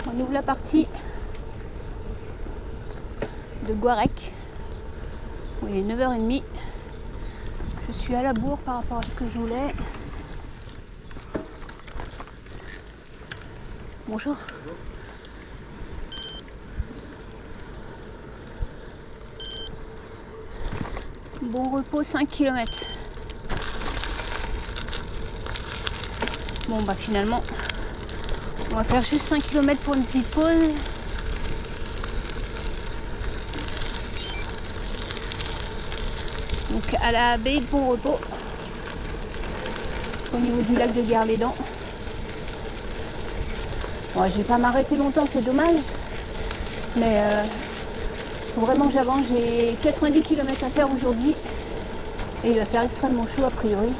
On ouvre la partie de Gouarec. Bon, il est 9h30. Je suis à la bourre par rapport à ce que je voulais. Bonjour. Bon repos 5 km. Bon bah finalement on va faire juste 5 km pour une petite pause. Donc à la baie de Bon Repos, au niveau du lac de Guerre-les-Dents. Bon, je vais pas m'arrêter longtemps, c'est dommage, mais faut vraiment que j'avance. J'ai 90 km à faire aujourd'hui et il va faire extrêmement chaud a priori.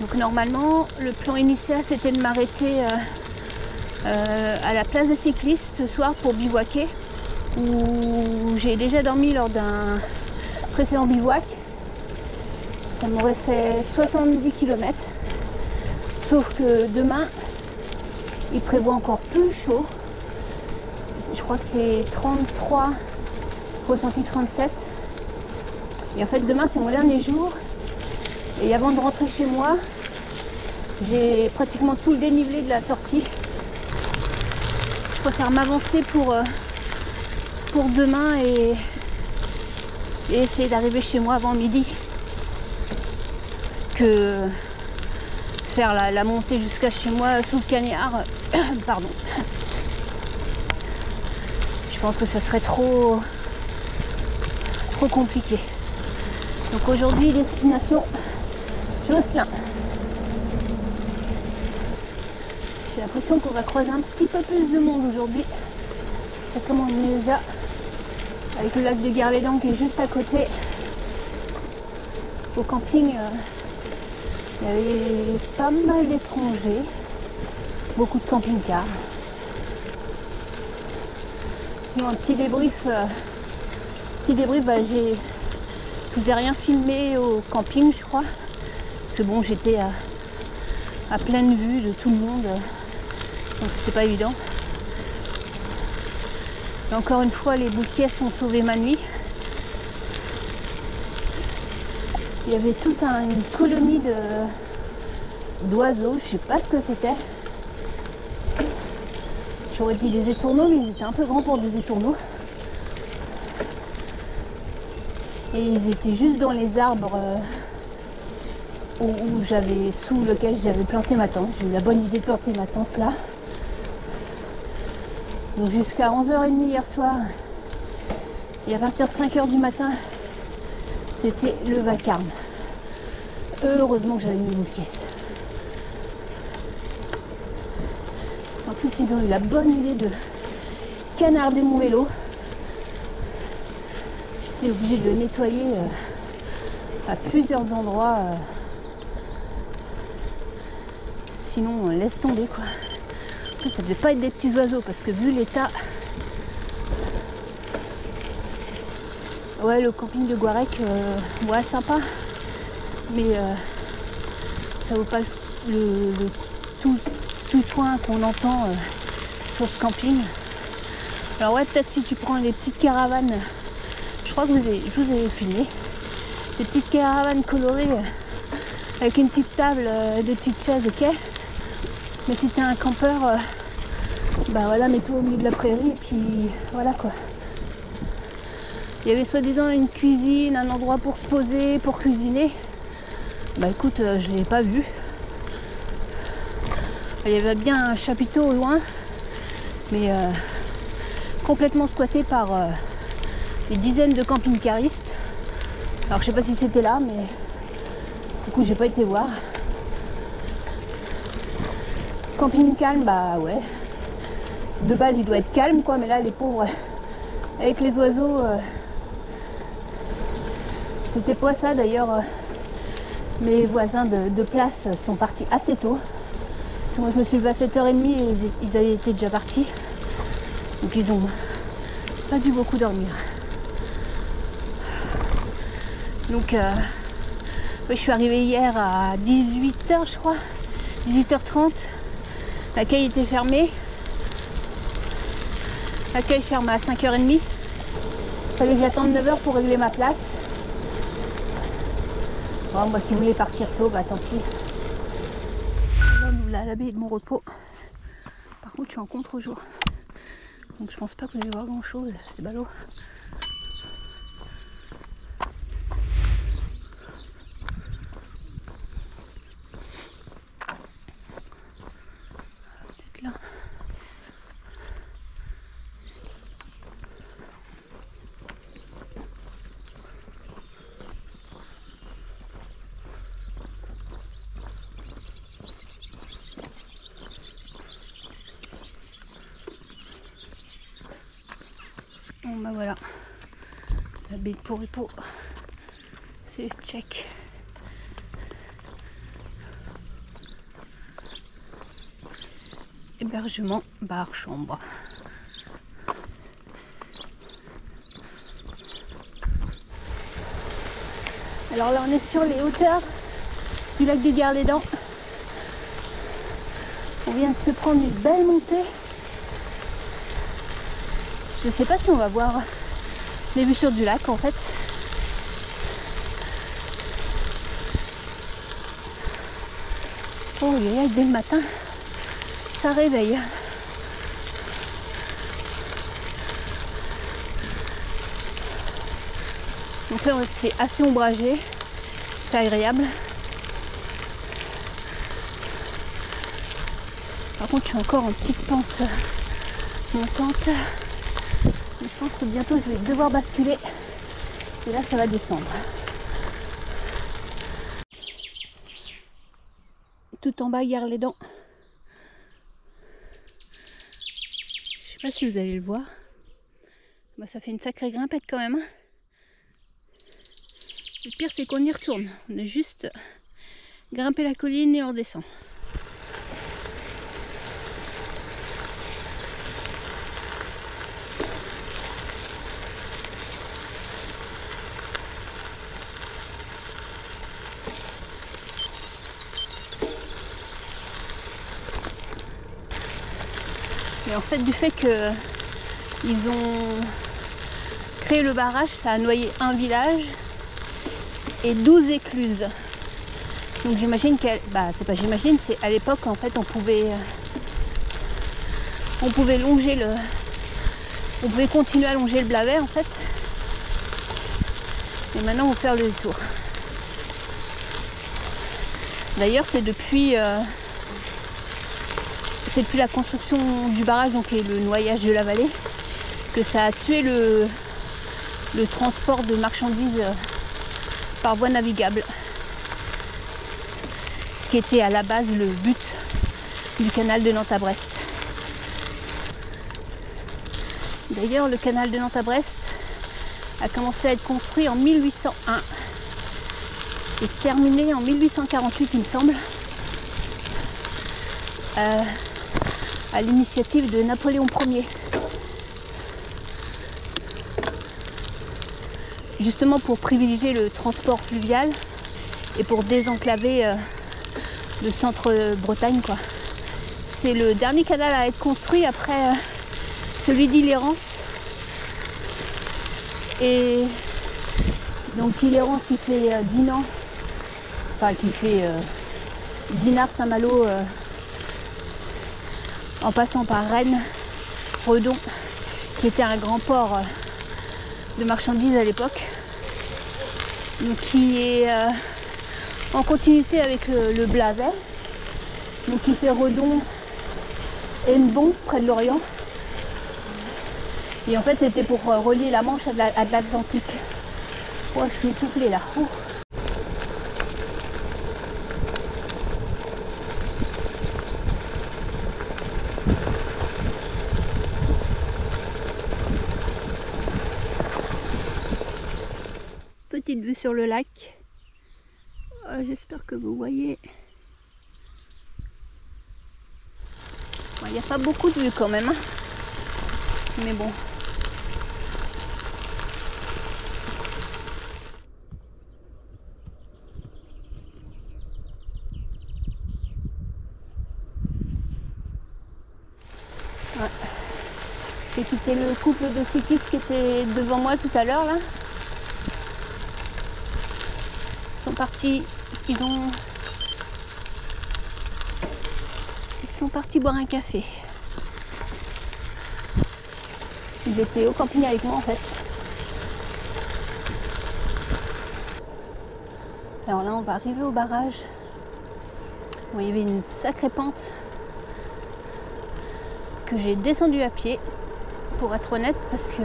Donc normalement le plan initial c'était de m'arrêter à la place des cyclistes ce soir pour bivouaquer, où j'ai déjà dormi lors d'un précédent bivouac. Ça m'aurait fait 70 km, sauf que demain il prévoit encore plus chaud. Je crois que c'est 33, ressenti 37. Et en fait demain c'est mon dernier jour. Et avant de rentrer chez moi, j'ai pratiquement tout le dénivelé de la sortie. Je préfère m'avancer pour demain et essayer d'arriver chez moi avant midi que faire la montée jusqu'à chez moi sous le cagnard. Pardon. Je pense que ça serait trop compliqué. Donc aujourd'hui, destination Josselin. J'ai l'impression qu'on va croiser un petit peu plus de monde aujourd'hui. C'est comme on est déjà avec le lac de Guerre-les-Dents qui est juste à côté. Au camping, il y avait pas mal d'étrangers, beaucoup de camping-cars. Sinon un petit débrief, bah, je vous ai rien filmé au camping je crois. Parce que bon, j'étais à pleine vue de tout le monde, donc c'était pas évident. Et encore une fois, les boules de caisse ont sauvé ma nuit. Il y avait toute une colonie d'oiseaux, je sais pas ce que c'était. J'aurais dit des étourneaux, mais ils étaient un peu grands pour des étourneaux. Et ils étaient juste dans les arbres sous lequel j'avais planté ma tente. J'ai eu la bonne idée de planter ma tente là. Donc jusqu'à 11h30 hier soir. Et à partir de 5h du matin, c'était le vacarme. Heureusement que j'avais mis une pièce. En plus, ils ont eu la bonne idée de canarder mon vélo. J'étais obligée de le nettoyer à plusieurs endroits. Sinon, laisse tomber quoi. En plus, ça devait pas être des petits oiseaux parce que vu l'état. Ouais, le camping de Gouarec, ouais, sympa. Mais ça vaut pas tout toin qu'on entend sur ce camping. Alors ouais, peut-être si tu prends des petites caravanes, je crois que je vous ai filmé, des petites caravanes colorées avec une petite table, des petites chaises, ok. Mais si t'es un campeur, bah voilà, mets-toi au milieu de la prairie et puis voilà quoi. Il y avait soi-disant une cuisine, un endroit pour se poser, pour cuisiner. Bah écoute, je l'ai pas vu. Il y avait bien un chapiteau au loin, mais complètement squatté par des dizaines de camping-caristes. Alors je sais pas si c'était là, mais du coup j'ai pas été voir. Camping calme, bah ouais. De base il doit être calme quoi, mais là les pauvres, avec les oiseaux, c'était pas ça d'ailleurs. Mes voisins de place sont partis assez tôt. Parce que moi je me suis levée à 7h30 et ils avaient été déjà partis. Donc ils ont pas dû beaucoup dormir. Donc oui, je suis arrivée hier à 18h je crois. 18h30, l'accueil était fermé. L'accueil ferme à 5h30. Il fallait que j'attende 9h pour régler ma place. Bon, moi qui voulais partir tôt, bah tant pis. Là, nous là à l'abbaye de mon repos. Par contre, je suis en contre-jour. Donc je pense pas que vous allez voir grand chose, c'est ballot. Peut-être là. Bon bah voilà, la baie de Poripo, c'est check. Hébergement, bar, chambre. Alors là on est sur les hauteurs du lac des Gare-les-Dents. On vient de se prendre une belle montée. Je sais pas si on va voir des vues sur du lac en fait. Oh y a dès le matin, ça réveille. Donc là c'est assez ombragé, c'est agréable. Par contre je suis encore en petite pente montante. Je pense que bientôt je vais devoir basculer et là ça va descendre. Tout en bas, Gare-les-Dents. Je sais pas si vous allez le voir. Bah, ça fait une sacrée grimpette quand même. Hein. Le pire c'est qu'on y retourne. On a juste grimpé la colline et on redescend. Et en fait, du fait qu'ils ont créé le barrage, ça a noyé un village et 12 écluses. Donc j'imagine qu'elle... Bah c'est pas j'imagine, c'est à l'époque en fait on pouvait longer le... On pouvait continuer à longer le Blavet en fait. Et maintenant on va faire le détour. D'ailleurs c'est depuis la construction du barrage, donc et le noyage de la vallée, que ça a tué le transport de marchandises par voie navigable. Ce qui était à la base le but du canal de Nantes à Brest. D'ailleurs, le canal de Nantes à Brest a commencé à être construit en 1801 et terminé en 1848, il me semble. À l'initiative de Napoléon Ier. Justement pour privilégier le transport fluvial et pour désenclaver le centre-Bretagne, quoi. C'est le dernier canal à être construit après celui d'Île-et-Rance. Et donc Île-et-Rance qui fait Dinan, enfin qui fait Dinard, Saint-Malo, en passant par Rennes, Redon, qui était un grand port de marchandises à l'époque, donc qui est en continuité avec le Blavet, donc qui fait Redon, Hennebont, près de Lorient. Et en fait c'était pour relier la Manche à de l'Atlantique. Oh, je suis essoufflée là. Oh. Petite vue sur le lac. J'espère que vous voyez. Il n'y a pas beaucoup de vues quand même. Hein. Mais bon. Ouais. J'ai quitté le couple de cyclistes qui était devant moi tout à l'heure là. Ils sont partis, ils sont partis boire un café. Ils étaient au camping avec moi en fait. Alors là on va arriver au barrage. Bon, il y avait une sacrée pente que j'ai descendue à pied, pour être honnête, parce que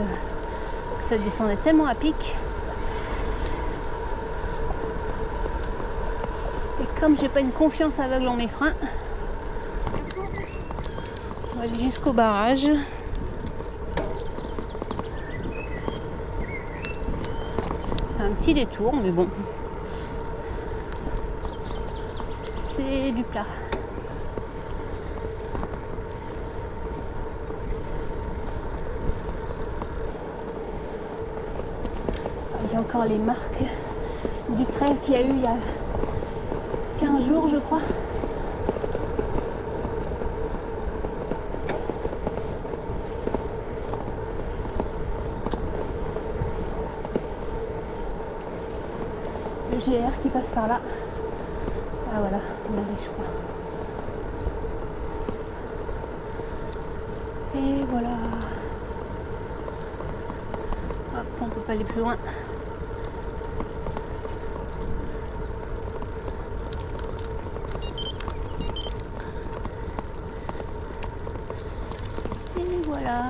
ça descendait tellement à pic. Et comme j'ai pas une confiance aveugle en mes freins, on va aller jusqu'au barrage. Un petit détour, mais bon, c'est du plat. Il y a encore les marques du trail qu'il y a eu il y a 15 jours, je crois. Le GR qui passe par là. Ah voilà, on arrive, je crois. Et voilà. Hop, on peut pas aller plus loin. Et voilà.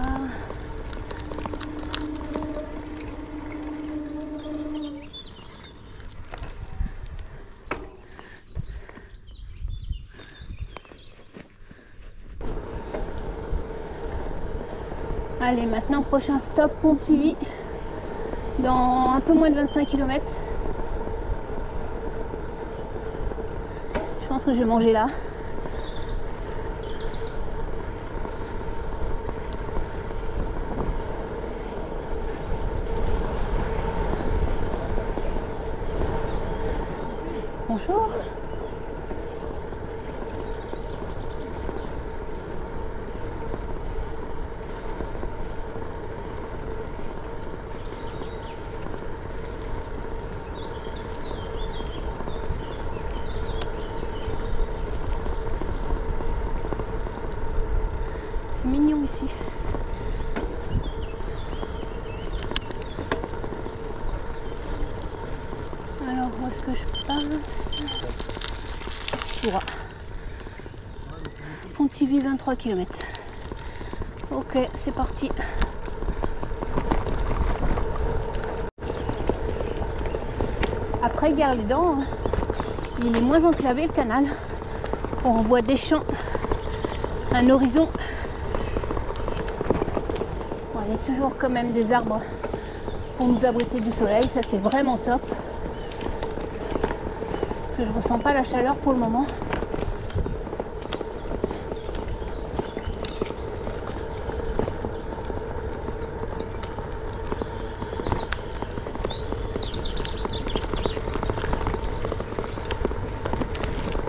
Allez, maintenant prochain stop Pontivy, dans un peu moins de 25 km. Je pense que je vais manger là. Bonjour. C'est mignon ici. Alors, où est-ce que je passe? Tout droit. Pontivy, 23 km. Ok, c'est parti. Après Gare-les-Dents, il est moins enclavé le canal. On voit des champs, un horizon. Bon, il y a toujours quand même des arbres pour nous abriter du soleil, ça c'est vraiment top. Parce que je ressens pas la chaleur pour le moment.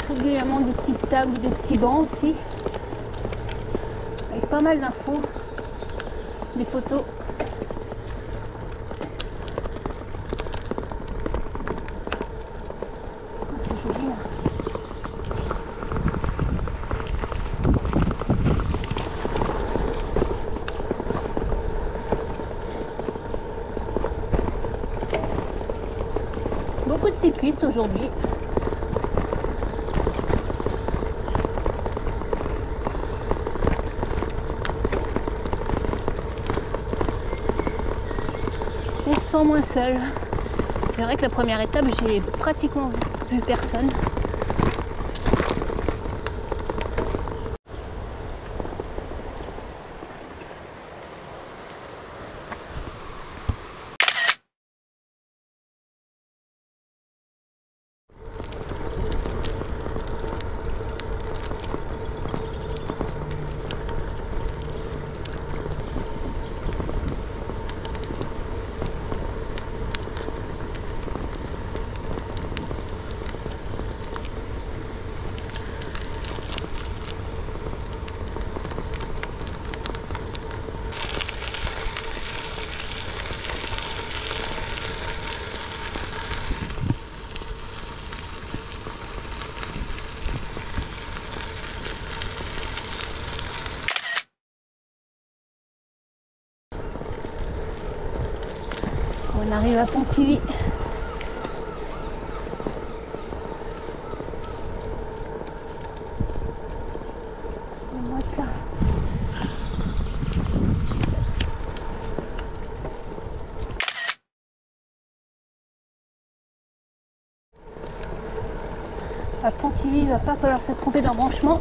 Régulièrement des petites tables, des petits bancs aussi, avec pas mal d'infos, des photos. C'est joli là. Beaucoup de cyclistes aujourd'hui. On se sent moins seul. C'est vrai que la première étape, j'ai pratiquement vu personne. On arrive à Pontivy. À Pontivy, il ne va pas falloir se tromper d'embranchement,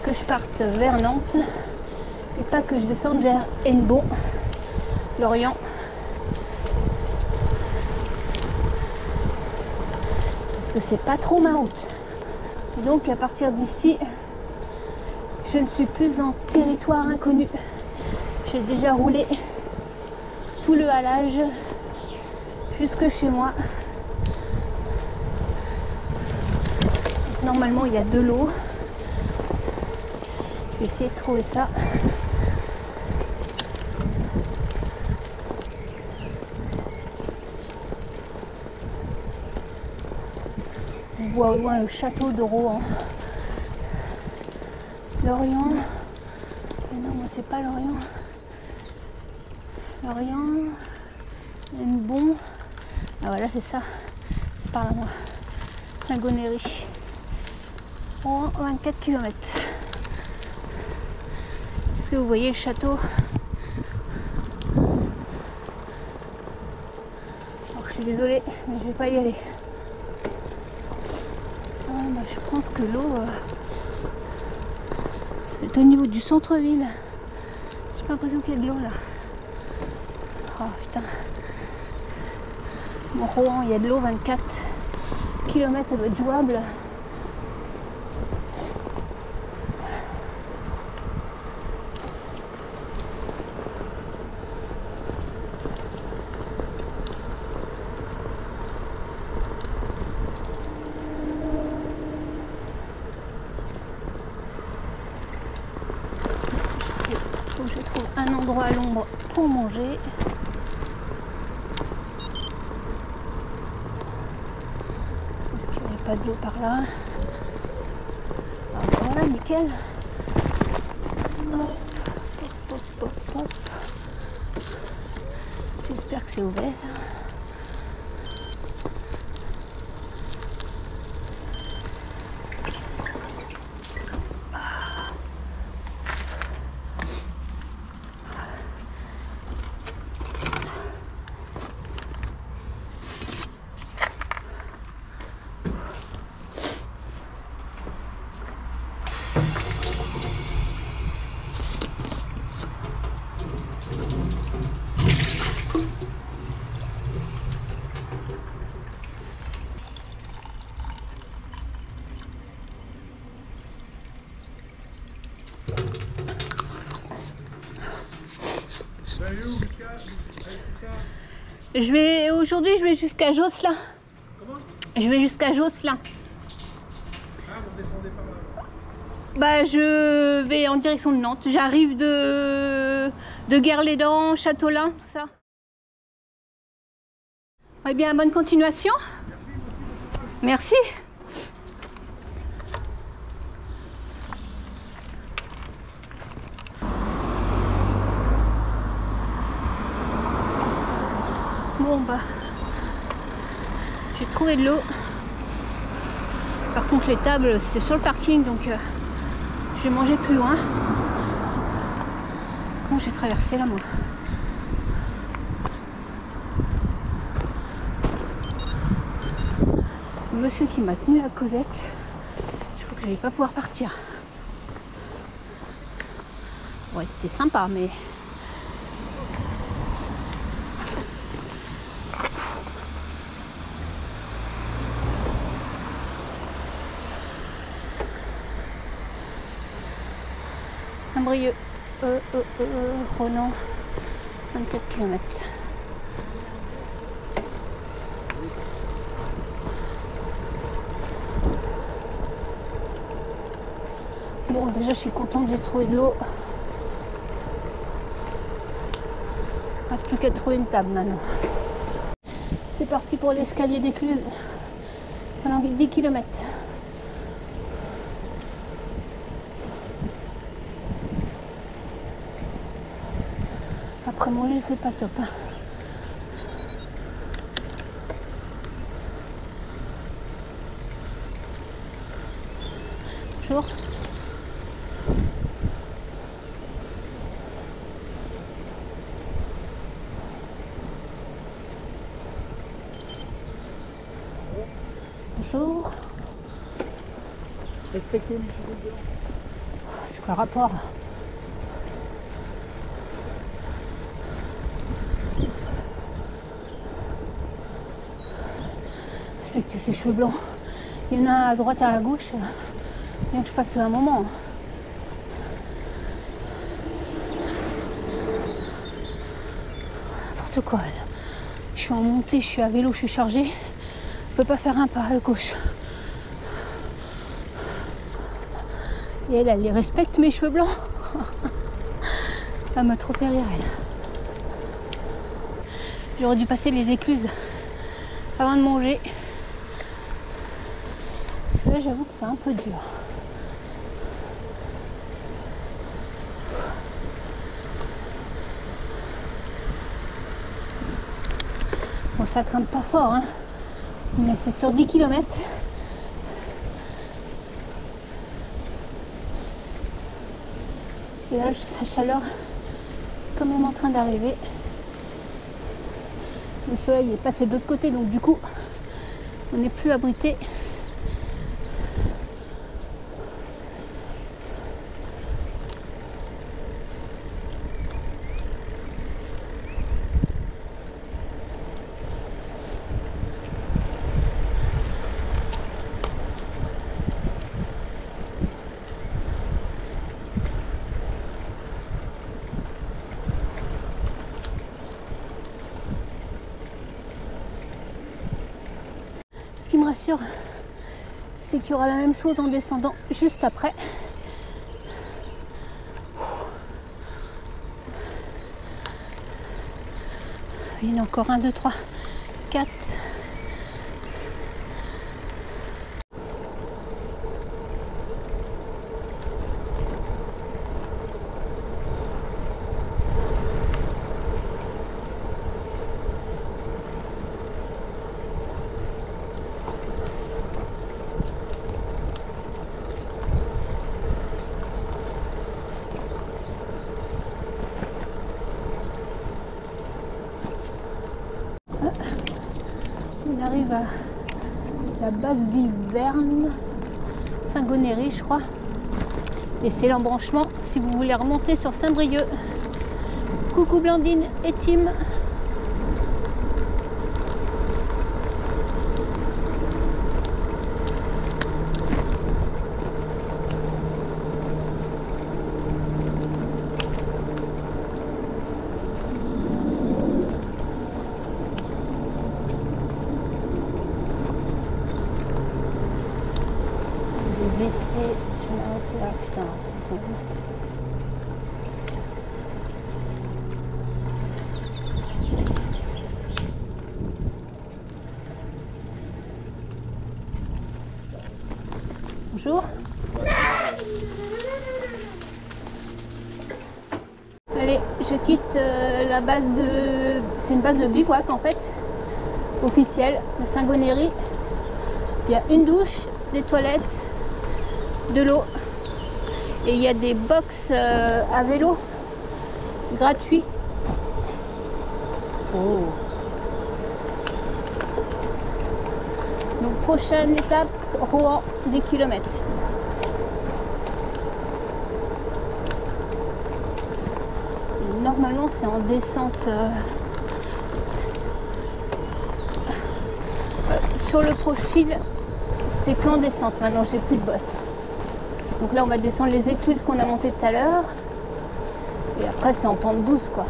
que je parte vers Nantes et pas que je descende vers Hennebont, Lorient. Parce que c'est pas trop ma route. Et donc à partir d'ici, je ne suis plus en territoire inconnu. J'ai déjà roulé tout le halage jusque chez moi. Normalement il y a de l'eau. Je vais essayer de trouver ça. On voit au loin le château de Rohan. Lorient. Non, moi c'est pas Lorient. Lorient. Hennebont. Ah voilà, c'est ça. C'est par là, moi. Saint-Gonéry. Rohan, 24 km. Est-ce que vous voyez le château? Alors, je suis désolée, mais je vais pas y aller. Ah, bah, je pense que l'eau c'est au niveau du centre-ville. J'ai pas l'impression qu'il y a de l'eau là. Oh putain. Bon, Rohan, il y a de l'eau, 24 km, ça doit être jouable. Faut que je trouve un endroit à l'ombre pour manger. Est-ce qu'il n'y a pas d'eau par là? Alors voilà, nickel. Hop, hop, hop, hop, hop. J'espère que c'est ouvert. Aujourd'hui, je vais jusqu'à Josselin. Comment? Je vais jusqu'à Josselin. Ah, vous descendez par là? Bah, je vais en direction de Nantes. J'arrive de Guerre-les-Dents, Châteaulin, tout ça. Eh bien, bonne continuation. Merci. Bon bah, j'ai trouvé de l'eau. Par contre les tables c'est sur le parking, donc je vais manger plus loin. Comment j'ai traversé là moi? Le monsieur qui m'a tenu la causette, je crois que j'allais pas pouvoir partir. Ouais, c'était sympa mais... Saint-Brieuc, Ronan, 24 km. Bon, déjà je suis contente, j'ai trouvé de l'eau. Il ne reste plus qu'à trouver une table maintenant. C'est parti pour l'escalier d'Écluse pendant 10 km. Après manger, c'est pas top. Hein. Bonjour. Bonjour. Respectez les cheveux blancs. C'est quoi le rapport? Respectez ses cheveux blancs. Il y en a à droite et à gauche. Bien que je passe un moment. N'importe quoi. Là. Je suis en montée, je suis à vélo, je suis chargée. Je peux pas faire un pas à gauche. Et elle les respecte mes cheveux blancs. Elle m'a trop fait rire, elle. J'aurais dû passer les écluses avant de manger. Là, j'avoue que c'est un peu dur. Bon, ça grimpe pas fort, hein, mais c'est sur 10 km. Et là, la chaleur est quand même en train d'arriver. Le soleil est passé de l'autre côté, donc du coup, on n'est plus abrité. Ce qui me rassure, c'est qu'il y aura la même chose en descendant juste après. Il y en a encore 1, 2, 3, 4. On arrive à la base d'Hiverne, Saint-Gonéry, je crois. Et c'est l'embranchement si vous voulez remonter sur Saint-Brieuc. Coucou Blandine et Tim. Bonjour. Allez, je quitte la base de... C'est une base de bivouac en fait, officielle, de Saint-Gonéry. Il y a une douche, des toilettes, de l'eau et il y a des box à vélo gratuits. Oh. Donc prochaine étape, Rouen, 10 km. Et normalement c'est en descente sur le profil, c'est qu'en descente. Maintenant j'ai plus de boss. Donc là on va descendre les écluses qu'on a montées tout à l'heure. Et après c'est en pente douce quoi.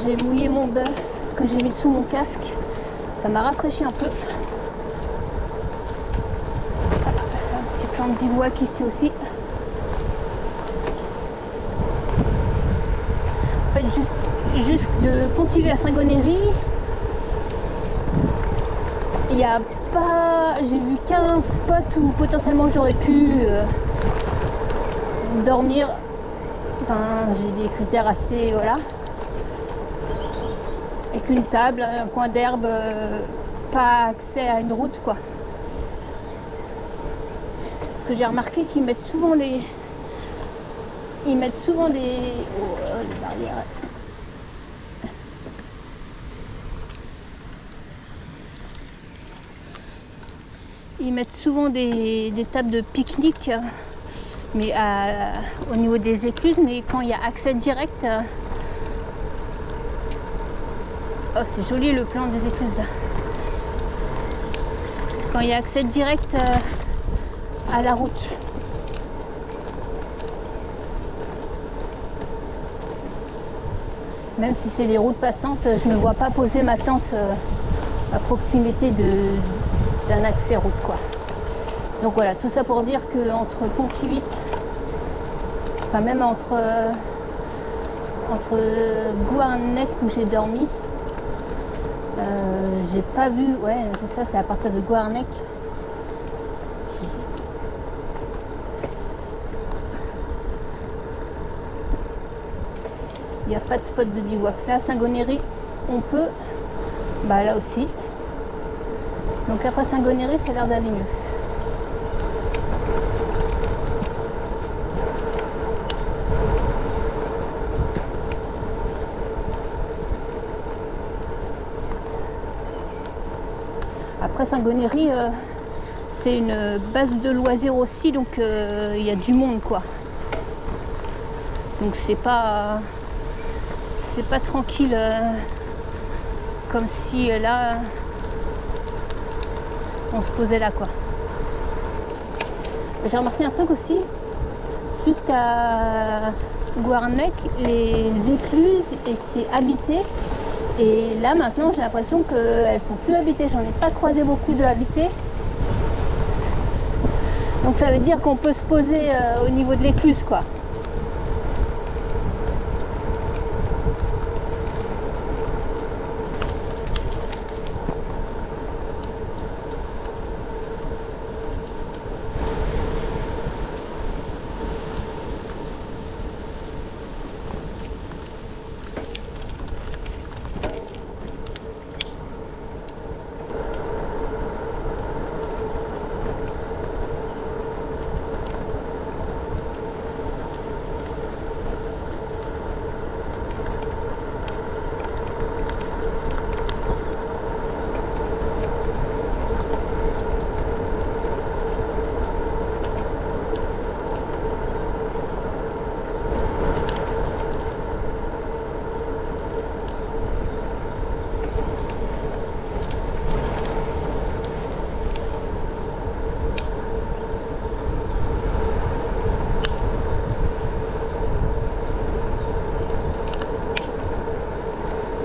J'ai mouillé mon bœuf que j'ai mis sous mon casque. Ça m'a rafraîchi un peu. Un petit plan de bivouac ici aussi. En fait juste de continuer à Saint-Gonéry. Il n'y a pas... J'ai vu qu'un spot où potentiellement j'aurais pu dormir. Enfin, j'ai des critères assez... Voilà. Avec une table, un coin d'herbe, pas accès à une route quoi. que j'ai remarqué qu'ils mettent souvent les... Ils mettent souvent des... Oh, les barrières, elles sont... Ils mettent souvent des tables de pique-nique, mais au niveau des écluses, mais quand il y a accès direct... Oh, c'est joli le plan des écluses là. Quand il y a accès direct à la route. Même si c'est les routes passantes, je ne me vois pas poser ma tente à proximité d'un accès route, quoi. Donc voilà, tout ça pour dire qu'entre Pontivy, enfin même entre Guarnec où j'ai dormi, j'ai pas vu, ouais c'est ça, c'est à partir de Guarnec. Il n'y a pas de spot de bivouac. Là, à Saint-Gonéry, on peut, bah là aussi. Donc après Saint-Gonéry, ça a l'air d'aller mieux. Après Saint-Gonéry, c'est une base de loisirs aussi, donc il y a du monde, quoi. Donc c'est pas tranquille comme si là on se posait là, quoi. J'ai remarqué un truc aussi, jusqu'à Guarnec, les écluses étaient habitées. Et là maintenant j'ai l'impression qu'elles sont plus habitées, j'en ai pas croisé beaucoup de habitées. Donc ça veut dire qu'on peut se poser au niveau de l'écluse, quoi.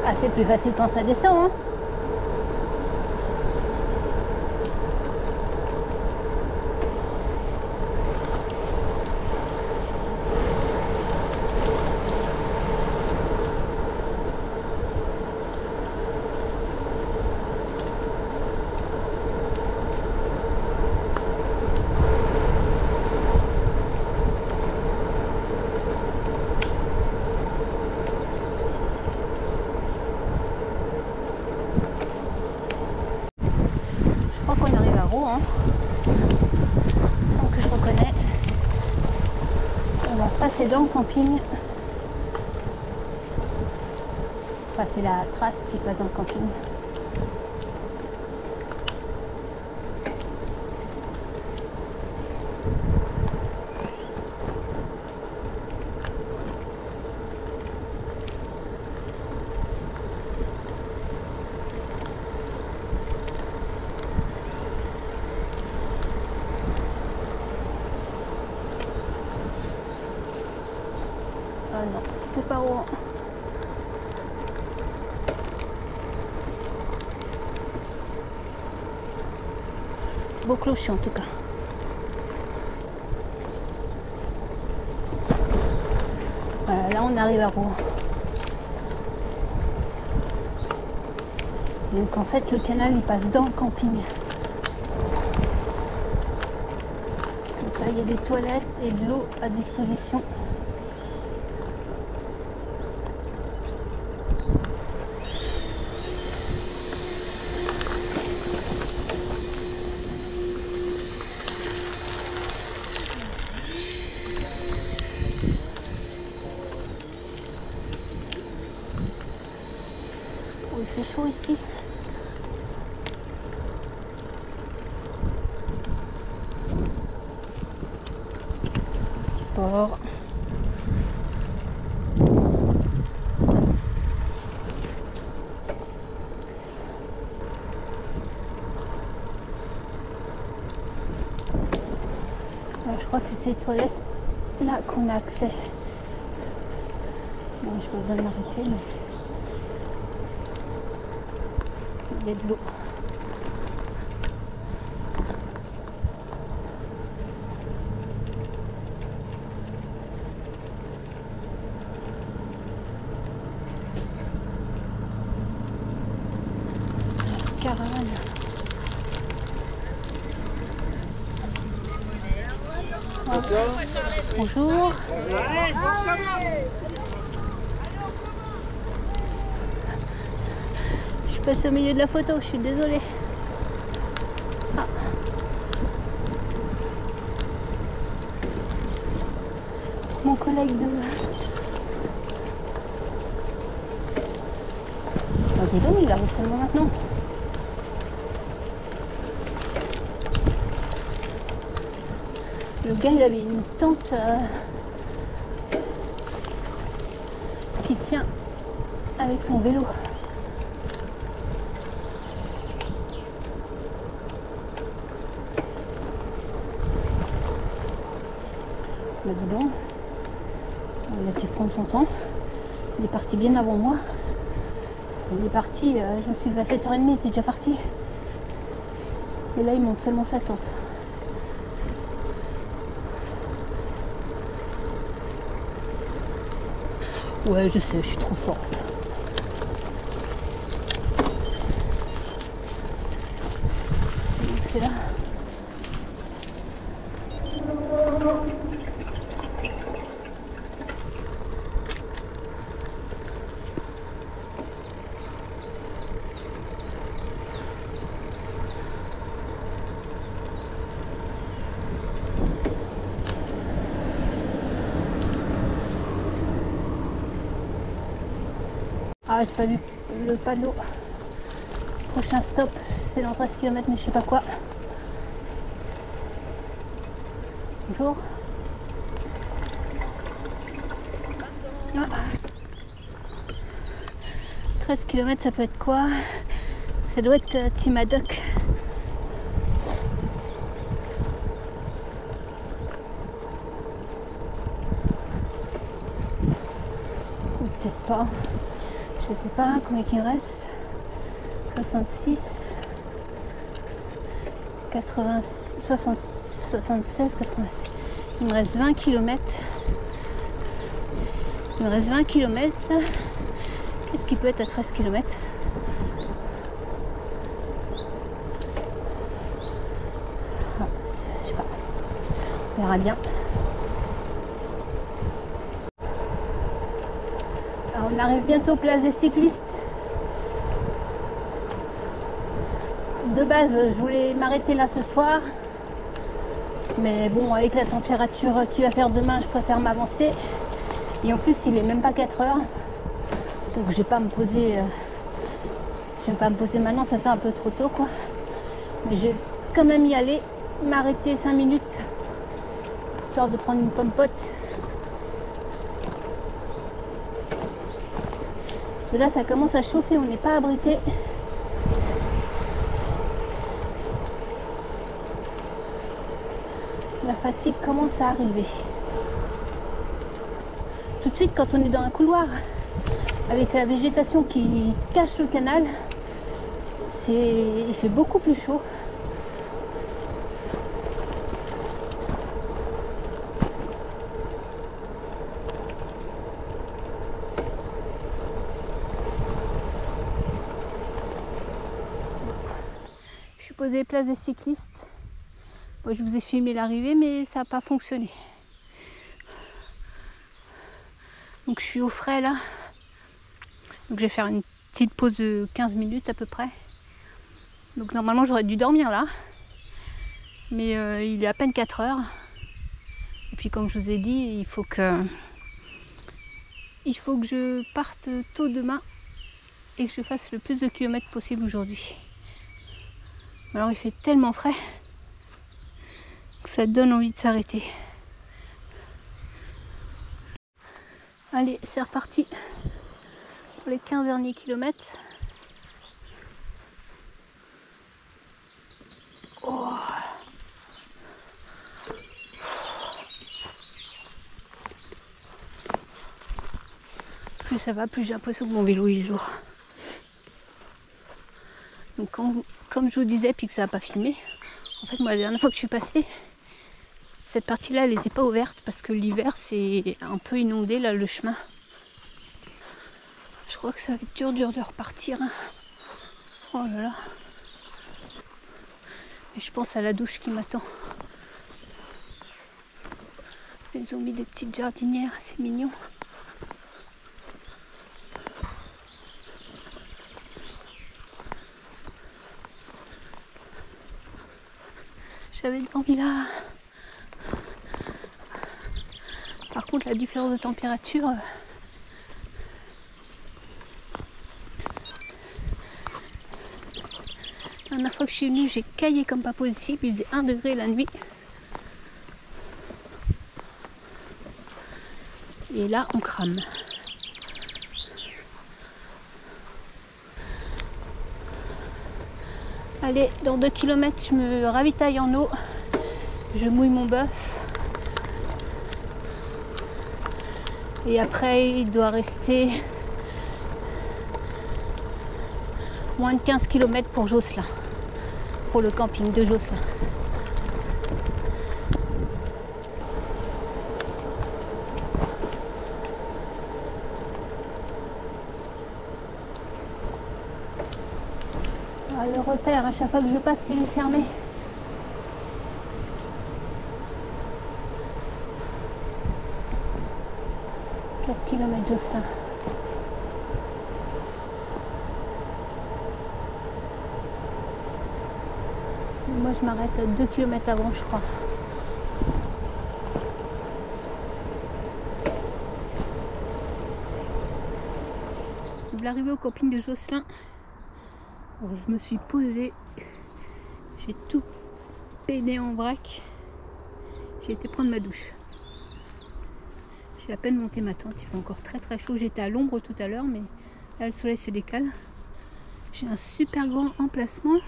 Ah, c'est plus facile quand ça descend, hein. Hein. Sans que je reconnais. On va passer dans le camping. Enfin, c'est la trace qui passe dans le camping. Ah non, c'était pas haut. Beau clocher en tout cas. Voilà, là on arrive à Rouen. Donc en fait le canal il passe dans le camping. Donc là il y a des toilettes et de l'eau à disposition. chaud ici. Petit port. Alors, je crois que c'est ces toilettes là qu'on a accès. Bon, j'ai pas besoin de m'arrêter, mais il y a de l'eau. Caravane. Ah. Bonjour. Je passe au milieu de la photo, je suis désolée. Ah. Mon collègue de... Oh, dis donc, il arrive seulement maintenant. Le gars, il avait une tente qui tient avec son vélo. Bah dis donc, il a dû prendre son temps. Il est parti bien avant moi. Il est parti, je me suis levée à 7h30, il était déjà parti. Et là, il monte seulement sa tente. Ouais, je sais, je suis trop forte. C'est là. Ah, j'ai pas vu le panneau. Prochain stop, c'est dans 13 km, mais je sais pas quoi. Bonjour. Ah. 13 km, ça peut être quoi? Ça doit être Timadoc. Ou peut-être pas. Je sais pas combien il me reste. 66, 86, 66, 76, 86. Il me reste 20 km. Il me reste 20 km. Qu'est-ce qui peut être à 13 km? Ah, je sais pas. On verra bien. Alors, on arrive bientôt place des cyclistes. De base, je voulais m'arrêter là ce soir. Mais bon, avec la température qu'il va faire demain, je préfère m'avancer. Et en plus, il est même pas 4 heures. Donc je vais pas me poser. Je vais pas me poser maintenant, ça fait un peu trop tôt quoi. Mais je vais quand même y aller, m'arrêter 5 minutes, histoire de prendre une pompote. Parce que là, ça commence à chauffer, on n'est pas abrité. La fatigue commence à arriver. Tout de suite, quand on est dans un couloir avec la végétation qui cache le canal, il fait beaucoup plus chaud. Je suis posée place des cyclistes. Moi, je vous ai filmé l'arrivée, mais ça n'a pas fonctionné. Donc je suis au frais là. Donc je vais faire une petite pause de 15 minutes à peu près. Donc normalement j'aurais dû dormir là. Mais il est à peine 4 heures. Et puis comme je vous ai dit, il faut que je parte tôt demain et que je fasse le plus de kilomètres possible aujourd'hui. Alors il fait tellement frais que ça donne envie de s'arrêter. Allez, c'est reparti pour les 15 derniers kilomètres. Oh. Plus ça va, plus j'ai l'impression que mon vélo est lourd. Donc comme je vous disais, puis que ça n'a pas filmé, en fait moi la dernière fois que je suis passée, cette partie-là elle n'était pas ouverte parce que l'hiver c'est un peu inondé là le chemin. Je crois que ça va être dur de repartir. Hein. Oh là là. Et je pense à la douche qui m'attend. Ils ont mis des petites jardinières, c'est mignon. J'avais dormi là. Par contre, la différence de température, la dernière fois que je suis venue, j'ai caillé comme pas possible. Il faisait 1 degré la nuit. Et là, on crame. Allez, dans 2 km, je me ravitaille en eau. Je mouille mon bœuf. Et après, il doit rester moins de 15 km pour Josselin. Pour le camping de Josselin. Ah, le repère, à chaque fois que je passe, il est fermé. Kilomètres Josselin. Moi je m'arrête à 2 km avant, je crois. Je vais arriver au camping de Josselin. Alors, je me suis posée. J'ai tout peiné en vrac. J'ai été prendre ma douche. J'ai à peine monté ma tente, il fait encore très très chaud. J'étais à l'ombre tout à l'heure, mais là le soleil se décale. J'ai un super grand emplacement.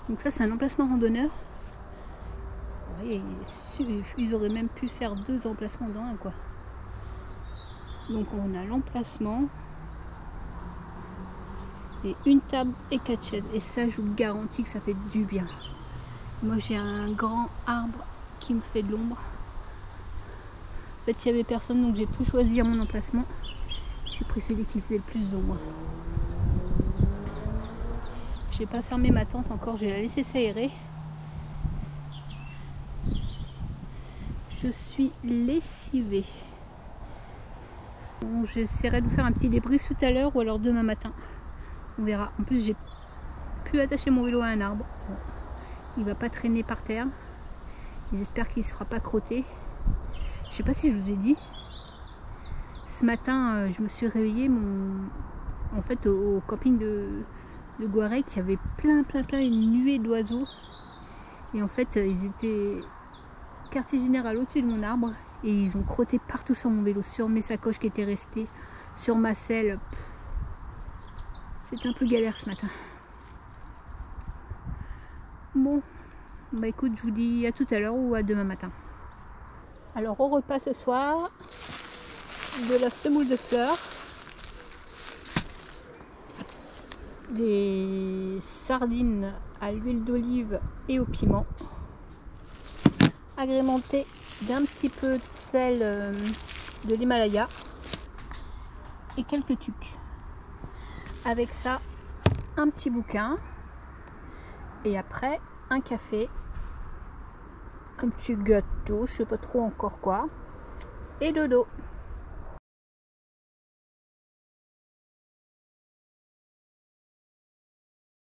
Donc ça c'est un emplacement randonneur. Oui, ils auraient même pu faire 2 emplacements dans un quoi. Donc on a l'emplacement et une table et 4 chaises. Et ça je vous garantis que ça fait du bien. Moi j'ai un grand arbre qui me fait de l'ombre. En fait, il n'y avait personne, donc j'ai pu choisir mon emplacement. J'ai pris celui qui faisait le plus d'ombre. Je n'ai pas fermé ma tente encore, je vais la laisser s'aérer. Je suis lessivée. Bon, j'essaierai de vous faire un petit débrief tout à l'heure ou alors demain matin. On verra. En plus, j'ai pu attacher mon vélo à un arbre. Bon, il ne va pas traîner par terre. J'espère qu'il ne se fera pas crotter. Je sais pas si je vous ai dit, ce matin je me suis réveillée en fait au camping de Guarec, il y avait plein une nuée d'oiseaux et en fait ils étaient quartier général au-dessus de mon arbre et ils ont crotté partout sur mon vélo, sur mes sacoches qui étaient restées, sur ma selle. C'était un peu galère ce matin. Bon, bah écoute, je vous dis à tout à l'heure ou à demain matin. Alors au repas ce soir, de la semoule de fleurs, des sardines à l'huile d'olive et au piment, agrémentées d'un petit peu de sel de l'Himalaya et quelques tucs. Avec ça, un petit bouquin et après un café. Un petit gâteau, je sais pas trop encore quoi. Et dodo.